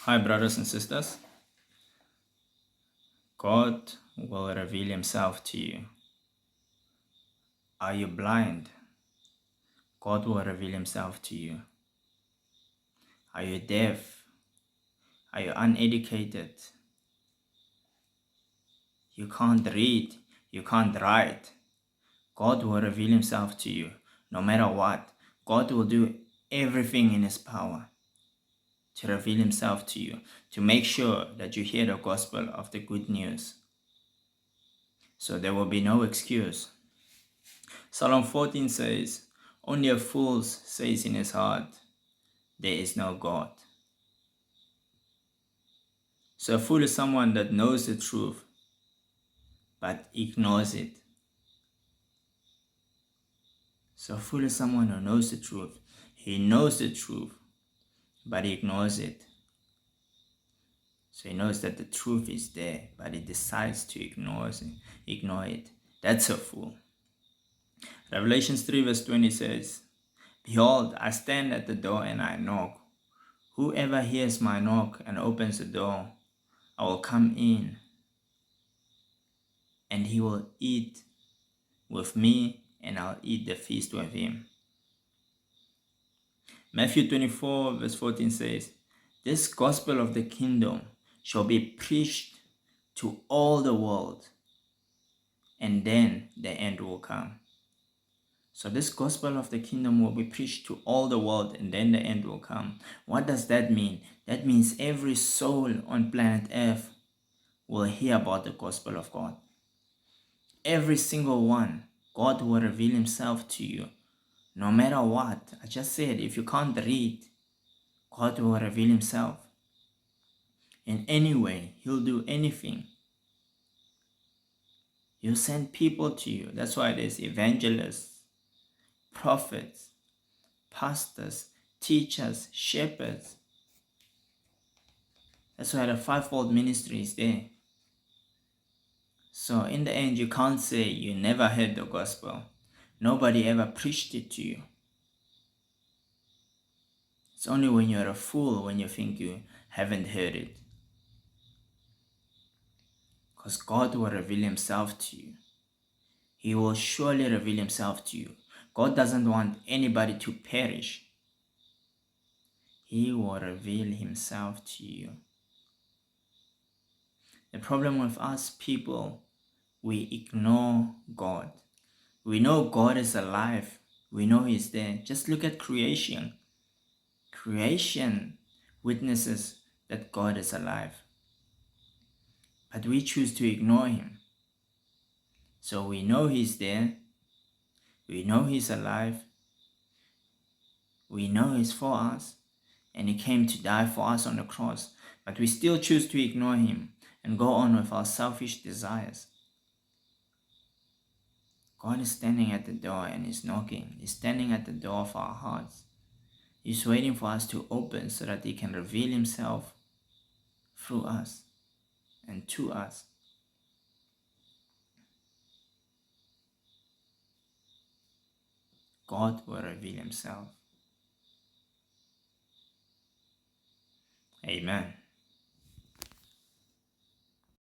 Hi, brothers and sisters. God will reveal himself to you. Are you blind? God will reveal himself to you. Are you deaf? Are you uneducated? You can't read. You can't write. God will reveal himself to you. No matter what, God will do everything in his power to reveal himself to you, to make sure that you hear the gospel of the good news. So there will be no excuse. Psalm 14 says, "Only a fool says in his heart, there is no God." So a fool is someone that knows the truth, but ignores it. So a fool is someone who knows the truth. He knows the truth, but he ignores it. So he knows that the truth is there, but he decides to ignore it. That's a fool. Revelation 3 verse 20 says, "Behold, I stand at the door and I knock. Whoever hears my knock and opens the door, I will come in, and he will eat with me, and I'll eat the feast with him." Matthew 24 verse 14 says, "This gospel of the kingdom shall be preached to all the world, and then the end will come." So this gospel of the kingdom will be preached to all the world, and then the end will come. What does that mean? That means every soul on planet Earth will hear about the gospel of God. Every single one. God will reveal himself to you. No matter what. I just said, if you can't read, God will reveal himself. In any way, he'll do anything. He'll send people to you. That's why there's evangelists, prophets, pastors, teachers, shepherds. That's why the fivefold ministry is there. So in the end, you can't say you never heard the gospel. Nobody ever preached it to you. It's only when you're a fool when you think you haven't heard it. Because God will reveal himself to you. He will surely reveal himself to you. God doesn't want anybody to perish. He will reveal himself to you. The problem with us people, we ignore God. We know God is alive. We know he's there. Just look at creation. Creation witnesses that God is alive. But we choose to ignore him. So we know he's there. We know he's alive. We know he's for us. And he came to die for us on the cross. But we still choose to ignore him and go on with our selfish desires. God is standing at the door and he's knocking. He's standing at the door of our hearts. He's waiting for us to open so that he can reveal himself through us and to us. God will reveal himself. Amen.